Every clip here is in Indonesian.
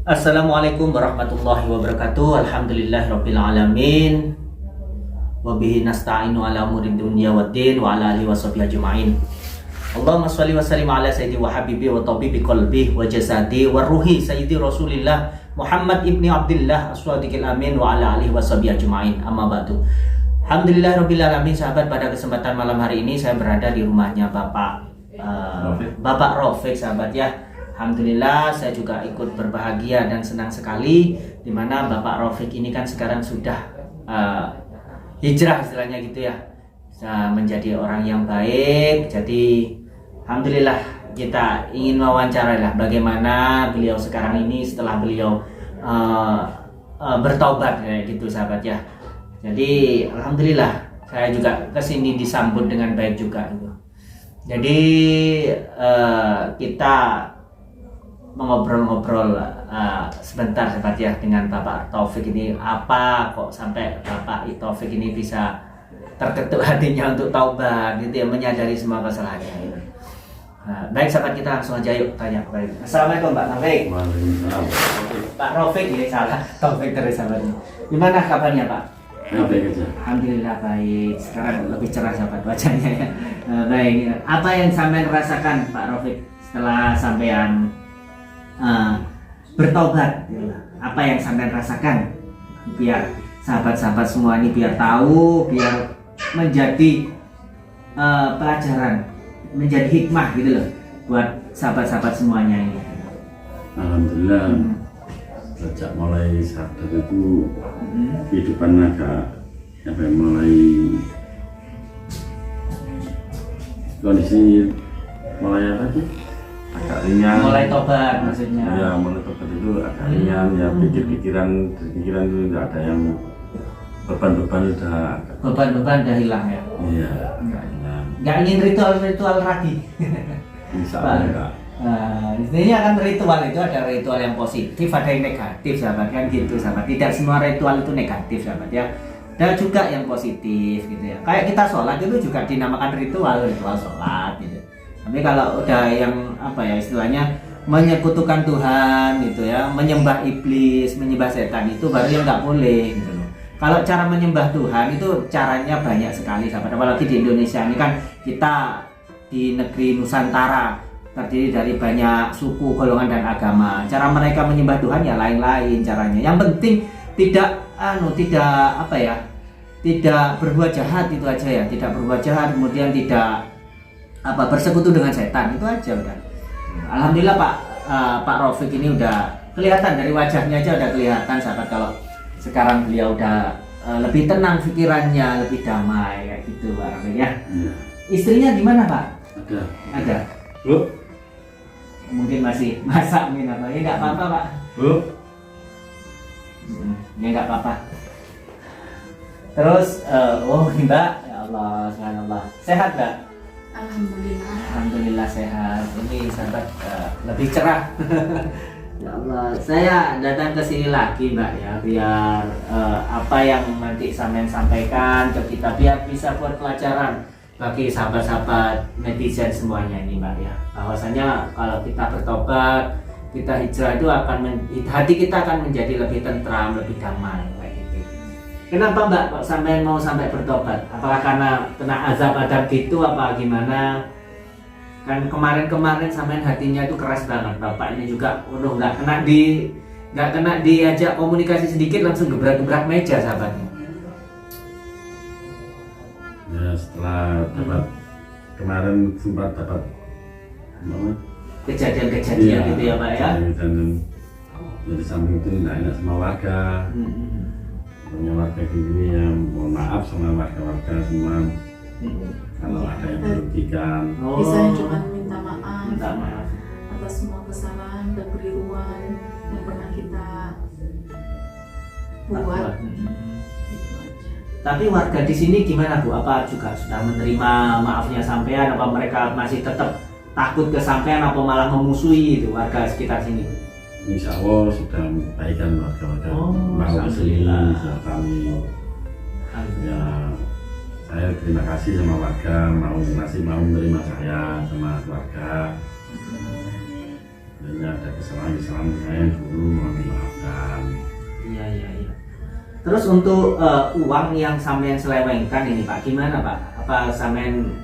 Assalamualaikum warahmatullahi wabarakatuh. Alhamdulillahirabbil alamin. Wa bihi nasta'inu ala umuri dunya waddin wa ala alihi washabihi ajmain. Allahumma shalli wa sallim ala sayyidi wa habibi wa tabibi qalbi wa jasadi wa ruhi sayyidi Rasulillah Muhammad ibni Abdullah as-sadiqil amin wa ala alihi washabihi ajmain. Amma ba'du. Alhamdulillahirabbil alamin. Sahabat, pada kesempatan malam hari ini saya berada di rumahnya Bapak Rafiq, sahabat ya. Alhamdulillah saya juga ikut berbahagia dan senang sekali di mana Bapak Rafiq ini kan sekarang sudah hijrah istilahnya gitu ya, menjadi orang yang baik. Jadi alhamdulillah kita ingin mewawancarai lah bagaimana beliau sekarang ini setelah beliau bertaubat kayak gitu, sahabat ya. Jadi alhamdulillah saya juga kesini disambut dengan baik juga gitu. Jadi kita mengobrol-ngobrol sebentar, sahabat ya, dengan Bapak Taufik ini. Apa kok sampai Bapak Taufik ini bisa terketuk hatinya untuk taubat gitu ya, menyadari semua kesalahannya gitu. Baik sahabat, kita langsung aja yuk tanya. Baik. Assalamualaikum Pak Taufik. Waalaikumsalam. Pak Taufik ya, salah Taufik terus sahabat. Gimana kabarnya Pak? Baik aja. Alhamdulillah baik. Sekarang lebih cerah sahabat wajahnya ya. Baik. Apa yang sampean rasakan Pak Taufik setelah sampean bertobat? Apa yang sampean rasakan, biar sahabat-sahabat semua ini biar tahu, biar menjadi pelajaran, menjadi hikmah gitu loh buat sahabat-sahabat semuanya ini. Alhamdulillah sejak mulai sadar itu kehidupan agak mulai kondisi mulai apa sih? Agak ringan. Mulai tobat maksudnya. Ya, mulai tobat itu agak ringan ya, pikiran itu tidak ada yang beban-beban udah hilang ya. Iya, agak hilang. Nggak ingin ritual lagi. Insya Allah enggak. Istilahnya kan ritual itu ada ritual yang positif, ada yang negatif, sahabat kan gitu sahabat. Tidak semua ritual itu negatif, sahabat ya. Ada juga yang positif gitu ya. Kayak kita sholat itu juga dinamakan ritual sholat gitu. Tapi kalau udah yang apa ya istilahnya menyekutukan Tuhan gitu ya, menyembah iblis, menyembah setan, itu baru yang nggak boleh gitu loh. Kalau cara menyembah Tuhan itu caranya banyak sekali, sahabat. Apalagi di Indonesia ini kan kita di negeri Nusantara terdiri dari banyak suku, golongan dan agama. Cara mereka menyembah Tuhan ya lain-lain caranya. Yang penting tidak berbuat jahat, itu aja ya. Tidak berbuat jahat, kemudian tidak bersekutu dengan setan, itu aja udah. Alhamdulillah Pak Rafiq ini udah kelihatan dari wajahnya aja udah kelihatan, sahabat, kalau sekarang beliau udah lebih tenang pikirannya, lebih damai kayak gitu Pak Rafiq ya. Istrinya gimana Pak? Ada. Bu? Mungkin masih masak mungkin apa? Ya nggak apa-apa Pak. Bu? Ya nggak apa-apa. Terus, Mbak, ya Allah, subhanallah. Sehat Mbak? Alhamdulillah sehat. Ini sahabat lebih cerah. Ya Allah, saya datang ke sini lagi Mbak ya, biar apa yang nanti sampean sampaikan ke kita biar bisa buat pelajaran bagi sahabat-sahabat netizen semuanya ini Mbak ya. Bahwasanya kalau kita bertobat, kita hijrah itu hati kita akan menjadi lebih tentram, lebih damai kayak gitu. Kenapa Mbak kok sampai mau sampai bertobat? Apakah karena kena azab gitu apa gimana? Kan kemarin sampean hatinya itu keras banget. Bapak ini juga nggak kena diajak komunikasi sedikit langsung gebrak-gebrak meja, sahabatnya. Ya, setelah kemarin sempat dapat kejadian gitu ya Pak ya. Jadi samping itu tidak enak sama warga. Punya warga gini yang mohon maaf sama warga-warga semua. Kalau ada yang merugikan, Bisa cuma minta maaf atas semua kesalahan dan keliruan yang pernah kita buat. Itu aja. Tapi warga di sini gimana Bu? Apa juga sudah menerima maafnya sampean? Apa mereka masih tetap takut ke sampean? Apa malah memusuhi itu warga sekitar sini? Insya Allah sudah baikkan warga-warga mau kesini sama kami. Ya, saya terima kasih sama warga masih mau menerima saya sama keluarga. seandainya ada kesalahan-kesalahan saya yang dulu mohon dimaafkan. Iya. Terus untuk uang yang sampean selewengkan ini Pak, gimana Pak? Apa sampean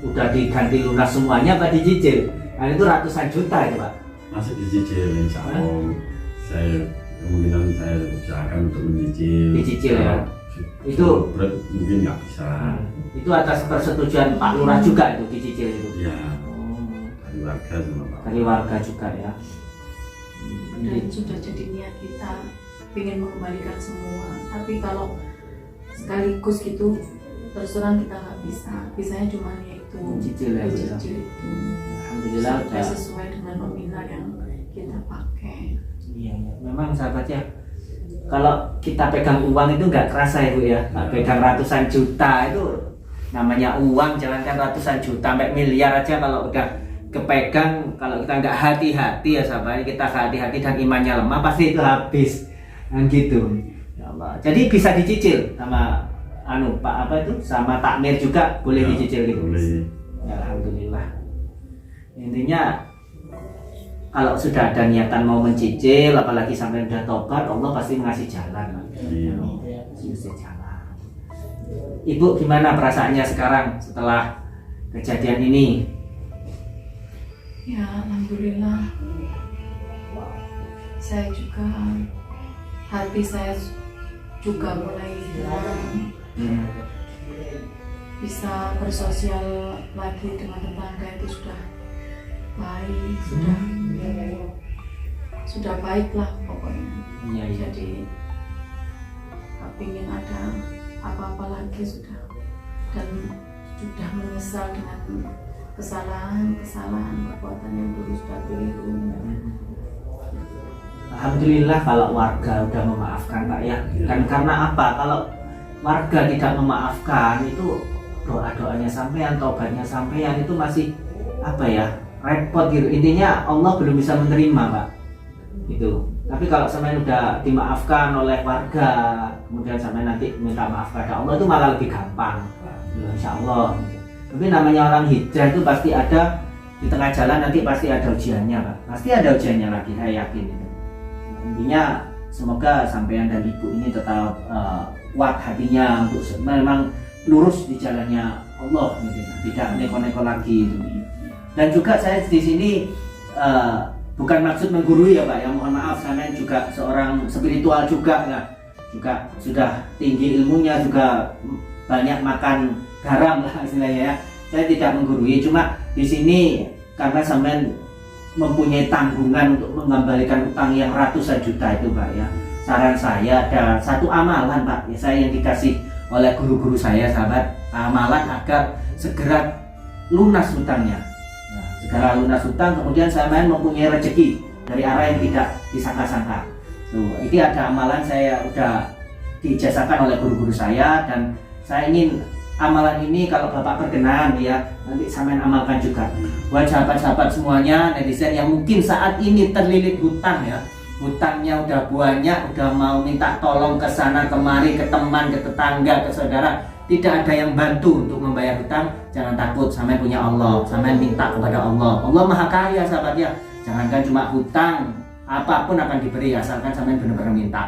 udah diganti lunas semuanya apa dicicil? Nah itu ratusan juta itu Pak. Masih dicicil, insya Allah saya kemungkinan saya usahakan untuk mencicil. Dicicil ya. Itu berat mungkin nggak bisa. Itu atas persetujuan Pak Lurah juga itu dicicil itu. Iya. Dari warga sama Pak. Dari warga juga ya. Dan sudah jadi niat kita ingin mengembalikan semua, tapi kalau sekaligus gitu terus terang kita nggak bisa, bisanya cuma yaitu Cicil ya, dicicil itu Alhamdulillah sampai udah. sesuai dengan nominal yang kita pakai. Iya. Memang sahabat ya, kalau kita pegang uang itu nggak kerasa ya Bu ya. Pegang ratusan juta itu namanya uang, jangankan ratusan juta sampai miliar aja kalau udah kepegang, kalau kita nggak hati-hati ya sahabat, kita hati-hati dan imannya lemah pasti itu habis kan gitu. Ya Allah. Jadi bisa dicicil sama Pak apa itu sama takmir juga boleh Ya, dicicil gitu. boleh. Ya, Alhamdulillah. Intinya kalau sudah ada niatan mau mencicil, apalagi sampai udah tobat, Allah pasti ngasih jalan. Iya. Ngasih jalan. Ibu gimana perasaannya sekarang setelah kejadian ini? Ya alhamdulillah, saya juga hati saya juga mulai tenang, bisa bersosial lagi dengan tetangga itu sudah baik, sudah baik lah pokoknya. Iya. Jadi nggak ingin ada apa-apa lagi sudah, dan sudah menyesal dengan kesalahan perbuatan yang dulu sudah keliru. Alhamdulillah kalau warga udah memaafkan Pak ya. Kan karena apa? Kalau warga tidak memaafkan itu doa-doanya sampean, tobatnya sampean itu masih apa ya? Repot gitu. Intinya Allah belum bisa menerima Pak. Gitu. Tapi kalau sampean udah dimaafkan oleh warga, kemudian sampean nanti minta maaf pada Allah itu malah lebih gampang. Ya, insya Allah. Tapi namanya orang hijrah itu pasti ada di tengah jalan, nanti pasti ada ujiannya Pak. Pasti ada ujiannya lagi, saya yakin itu. Intinya semoga sampean dan ibu ini tetap kuat hatinya untuk memang lurus di jalannya Allah gitu, tidak neko-neko lagi gitu. Dan juga saya di sini bukan maksud menggurui ya Pak ya, mohon maaf, saya juga seorang spiritual juga lah, juga sudah tinggi ilmunya, juga banyak makan garam lah istilahnya ya. Saya tidak menggurui, cuma di sini karena sampean mempunyai tanggungan untuk mengembalikan utang yang ratusan juta itu Pak ya. Saran saya ada satu amalan Pak ya, saya yang dikasih oleh guru-guru saya sahabat, amalan agar segera lunas hutangnya. Nah, segera lunas hutang, kemudian saya mempunyai rezeki dari arah yang tidak disangka-sangka. Tuh, ini ada amalan saya udah diijazahkan oleh guru-guru saya, dan saya ingin amalan ini kalau Bapak berkenan ya, nanti sampean amalkan juga. Buat sahabat-sahabat semuanya, netizen yang mungkin saat ini terlilit hutang ya, hutangnya udah banyak, udah mau minta tolong ke sana kemari, ke teman, ke tetangga, ke saudara, tidak ada yang bantu untuk membayar hutang. Jangan takut, sampean punya Allah, sampean minta kepada Allah. Allah maha kaya sahabat ya. Jangankan cuma hutang, apapun akan diberi asalkan sampean benar-benar minta.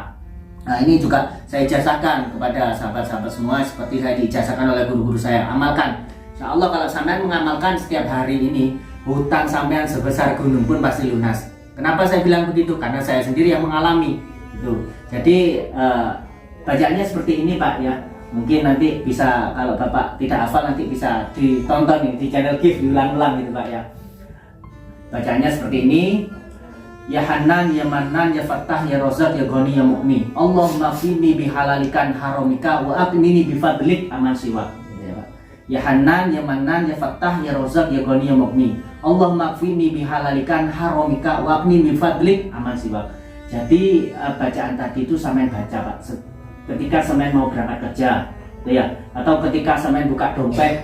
Nah ini juga saya ijazahkan kepada sahabat-sahabat semua, seperti saya diijazahkan oleh guru-guru saya. Amalkan, insya Allah kalau sampean mengamalkan setiap hari ini, hutang sampean sebesar gunung pun pasti lunas. Kenapa saya bilang begitu? Karena saya sendiri yang mengalami itu. Jadi bacaannya seperti ini Pak ya. Mungkin nanti bisa, kalau Bapak tidak hafal nanti bisa ditonton nih di channel GIF, diulang-ulang gitu Pak ya. Bacaannya seperti ini. Ya Hanan, ya Manan, ya Fattah, ya Rozak, ya Ghani, ya Mu'min. Allahumma fini bihalalikan haramika wa aqnini bifadlik aman siwak. Ya Hanan, ya Manan, ya Fattah, ya Rozak, ya Ghani, ya Mu'min. Allahumma fini bihalalikan haramika wa aqnini bifadlik aman siwak. Jadi bacaan tadi itu sampean baca Pak ketika sampean mau berangkat kerja ya, atau ketika sampean buka dompet,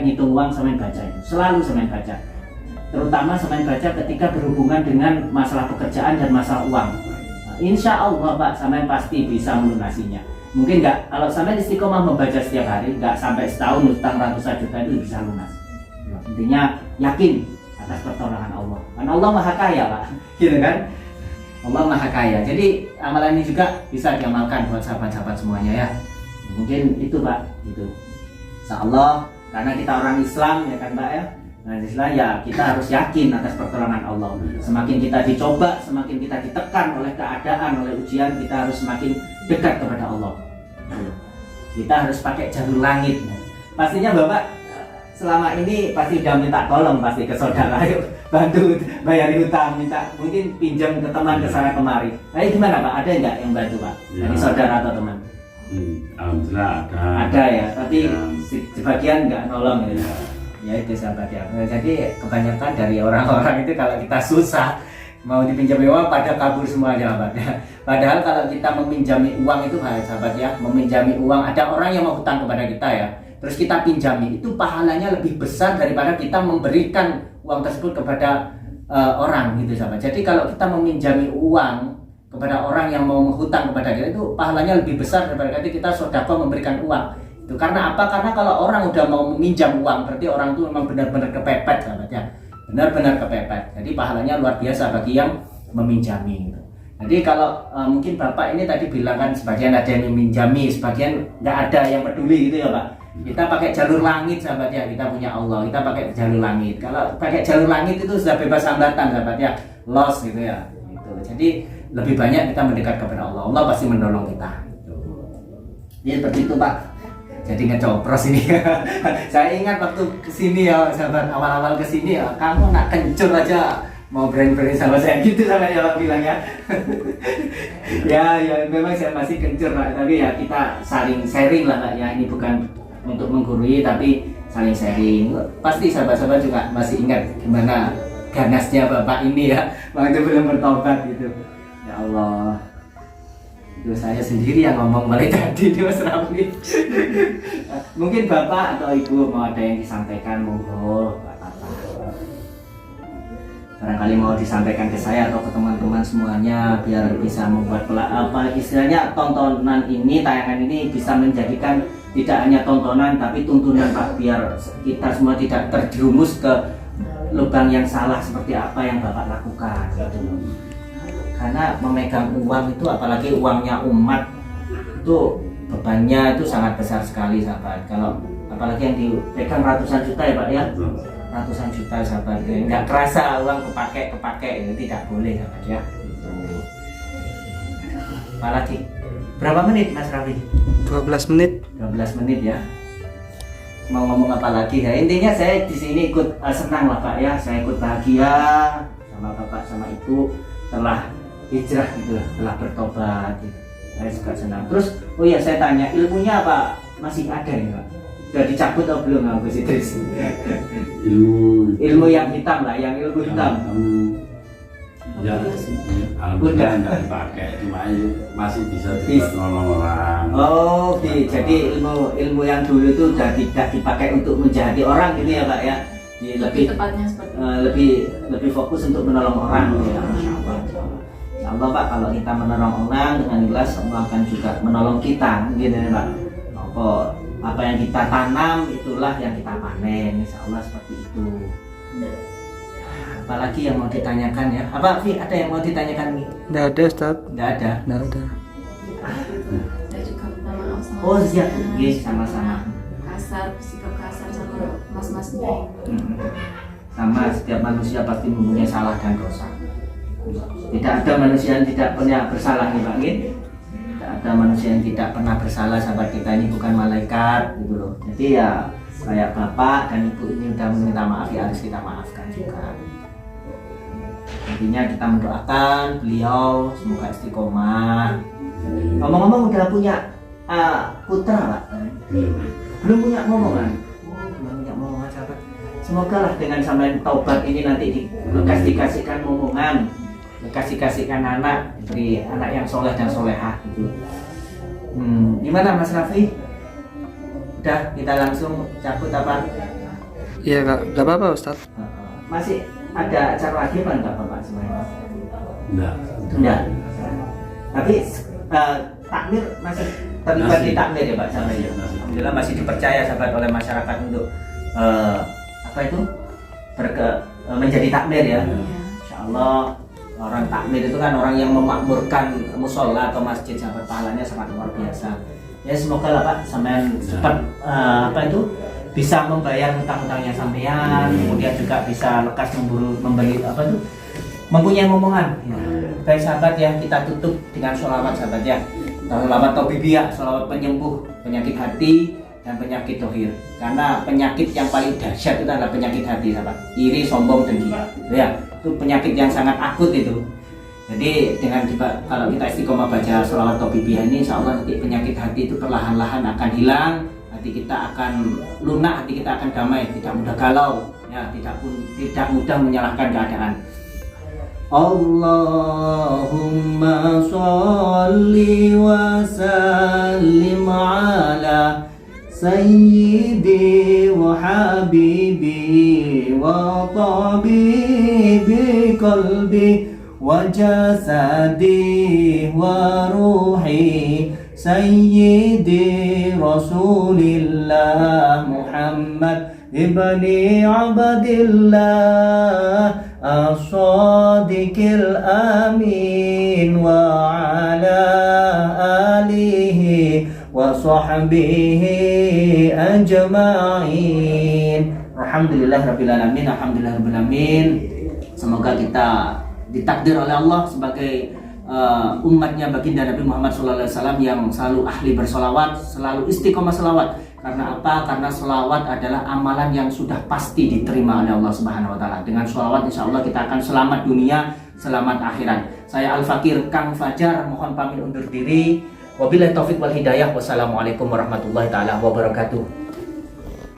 ngitung uang, sampean baca itu. Selalu sampean baca. Terutama sampean baca ketika berhubungan dengan masalah pekerjaan dan masalah uang. Nah, insya Allah Pak, sampean pasti bisa melunasinya. Mungkin nggak, kalau sampean istiqomah membaca setiap hari, nggak sampai setahun utang ratusan juta itu bisa lunas. Intinya yakin atas pertolongan Allah. Karena Allah Maha Kaya, Pak. Gitu kan? Allah Maha Kaya. Jadi amalan ini juga bisa diamalkan buat sahabat-sahabat semuanya ya. Mungkin itu, Pak. Gitu. Insyaallah, karena kita orang Islam ya kan, Pak ya. Nah, Islam ya kita harus yakin atas pertolongan Allah. Semakin kita dicoba, semakin kita ditekan oleh keadaan, oleh ujian, kita harus semakin dekat kepada Allah. Kita harus pakai jalur langit. Pastinya Bapak selama ini pasti udah minta tolong pasti ke saudara, yuk bantu bayar utang, minta mungkin pinjam ke teman ke sana kemari. Nah, gimana Pak? Ada nggak yang bantu Pak? Ya. Dari saudara atau teman? Alhamdulillah ada. Ada ya, tapi Ya. sebagian nggak nolong ya. Ya. Ya itu sahabat ya. Nah, jadi kebanyakan dari orang-orang itu kalau kita susah mau dipinjam uang pada kabur semua sahabat ya. Padahal kalau kita meminjami uang itu sahabat ya, meminjami uang, ada orang yang mau hutang kepada kita ya, terus kita pinjami, itu pahalanya lebih besar daripada kita memberikan uang tersebut kepada orang gitu sahabat. Jadi kalau kita meminjami uang kepada orang yang mau menghutang kepada kita, itu pahalanya lebih besar daripada kita sedekah memberikan uang. Itu karena apa? Karena kalau orang udah mau meminjam uang, berarti orang itu memang benar-benar kepepet sahabat ya, benar-benar kepepet. Jadi pahalanya luar biasa bagi yang meminjami gitu. Jadi kalau mungkin Bapak ini tadi bilang kan sebagian ada yang meminjami, sebagian nggak ada yang peduli gitu ya Pak. Kita pakai jalur langit sahabat ya, kita punya Allah, kita pakai jalur langit. Kalau pakai jalur langit itu sudah bebas hambatan sahabat ya, loss gitu ya gitu. Jadi lebih banyak kita mendekat kepada Allah, Allah pasti menolong kita gitu. Jadi seperti itu Pak. Jadi ngecopros ini. Saya ingat waktu kesini ya sahabat, awal-awal kesini ya, kamu nak kencur aja mau brand-brand sama saya gitu sama ya Pak bilang ya. ya memang saya masih kencur Pak, tapi ya kita saling sharing lah Pak ya, ini bukan untuk menggurui tapi saling sharing. Pasti sahabat-sahabat juga masih ingat gimana ganasnya Bapak ini ya, waktu belum bertobat gitu. Ya Allah, itu saya sendiri yang ngomong mulai tadi nih Mas Rafli. Mungkin Bapak atau Ibu mau ada yang disampaikan, monggo Pak Tata. Barangkali mau disampaikan ke saya atau ke teman-teman semuanya biar bisa membuat istilahnya tontonan ini, tayangan ini bisa menjadikan tidak hanya tontonan tapi tuntunan Pak, biar kita semua tidak terjerumus ke lubang yang salah seperti apa yang Bapak lakukan gitu. Karena memegang uang itu, apalagi uangnya umat, itu bebannya itu sangat besar sekali sahabat. Kalau apalagi yang dipegang ratusan juta ya Pak ya, ratusan juta sahabat, nggak kerasa uang kepake itu tidak boleh sahabat ya gitu. Apalagi berapa menit Mas Raffi? 12 menit. 12 menit ya. Mau ngomong apa lagi ya? Intinya saya di sini ikut senang lah Pak ya, saya ikut bahagia sama Bapak sama Ibu telah hijrah gitu, telah bertobat gitu. Saya juga senang. Terus oh iya saya tanya, ilmunya apa masih ada ya Pak? Sudah dicabut atau belum Gus Idris? Ilmu yang hitam lah, yang ilmu hitam. Ya, alhamdulillah nggak dipakai, cuma masih bisa nolong orang. Oh, jadi ilmu yang dulu itu udah tidak dipakai untuk menjahati orang gitu ya Pak ya? Lebih tepatnya seperti lebih fokus untuk menolong orang gitu ya. Masya Allah Pak, kalau kita menolong orang dengan ikhlas, Allah akan juga menolong kita gitu ya Pak. Apa yang kita tanam itulah yang kita panen, insya Allah seperti itu. Apalagi yang mau ditanyakan ya? Apa Fi, ada yang mau ditanyakan nih? Nggak ada Ustaz. Nggak ada? Nggak ada. saya juga minta maaf sama Oh siap, masnya. iya sama-sama. Kasar, bersikap kasar sama mas-masnya. Sama setiap manusia pasti mempunyai salah dan dosa. Tidak ada manusia yang tidak pernah bersalah nih Pak. Tidak ada manusia yang tidak pernah bersalah, sahabat kita ini bukan malaikat gitu loh. Jadi ya kayak Bapak dan Ibu ini udah meminta maaf, ya harus kita maafkan juga. Intinya kita mendoakan beliau semoga istiqomah. Ngomong-ngomong udah punya putra Pak? Belum punya momongan? Belum punya momongan sahabat. Semoga lah dengan sampai taubat ini nanti dikasihkan momongan, dikasihkan anak, dari anak yang soleh dan solehah gitu. Gimana Mas Raffi? Udah kita langsung cabut apa? Iya nggak apa-apa Ustaz. Masih ada acara lagi apa enggak Bapak semuanya? Enggak. Tapi takmir masih terlibat di takmir ya Pak sampai ya. Alhamdulillah masih dipercaya sahabat oleh masyarakat untuk apa itu menjadi takmir ya. Iya. Insya Allah orang takmir itu kan orang yang memakmurkan musola atau masjid, sahabat, pahalanya sangat luar biasa. Ya semoga lah Pak sampean cepat bisa membayar hutang-hutangnya sampean, kemudian juga bisa lekas membeli mempunyai momongan. Ya. Baik sahabat ya, kita tutup dengan sholawat sahabat ya. Sholawat taubibiyah, sholawat penyembuh penyakit hati dan penyakit dohir. Karena penyakit yang paling dahsyat itu adalah penyakit hati sahabat. Iri, sombong, dengki. Ya, itu penyakit yang sangat akut itu. Jadi kalau kita istiqomah baca sholawat taubibiyah ini, insya Allah nanti penyakit hati itu perlahan-lahan akan hilang. Hati kita akan lunak, hati kita akan damai, tidak mudah galau, ya, tidak mudah menyalahkan keadaan. Allahumma sholli wa sallim ala sayyidi wa habibi wa tabibi qalbi wa jasadi wa ruhi sayyidi rasulillah Muhammad ibni Abdillah as-sadiqil amin wa ala alihi wa sahbihi ajma'in. Alhamdulillahirabbil alamin, alhamdulillahirabbil alamin. Semoga kita ditakdir oleh Allah sebagai umatnya baginda Nabi Muhammad SAW yang selalu ahli bersolawat, selalu istiqomah selawat. Karena apa? Karena selawat adalah amalan yang sudah pasti diterima oleh Allah Subhanahu Wa Taala. Dengan selawat insya Allah kita akan selamat dunia, selamat akhirat. Saya Al-Fakir Kang Fajar mohon pamit undur diri. Wabillahi taufik wal hidayah. Wassalamualaikum warahmatullahi taala wabarakatuh.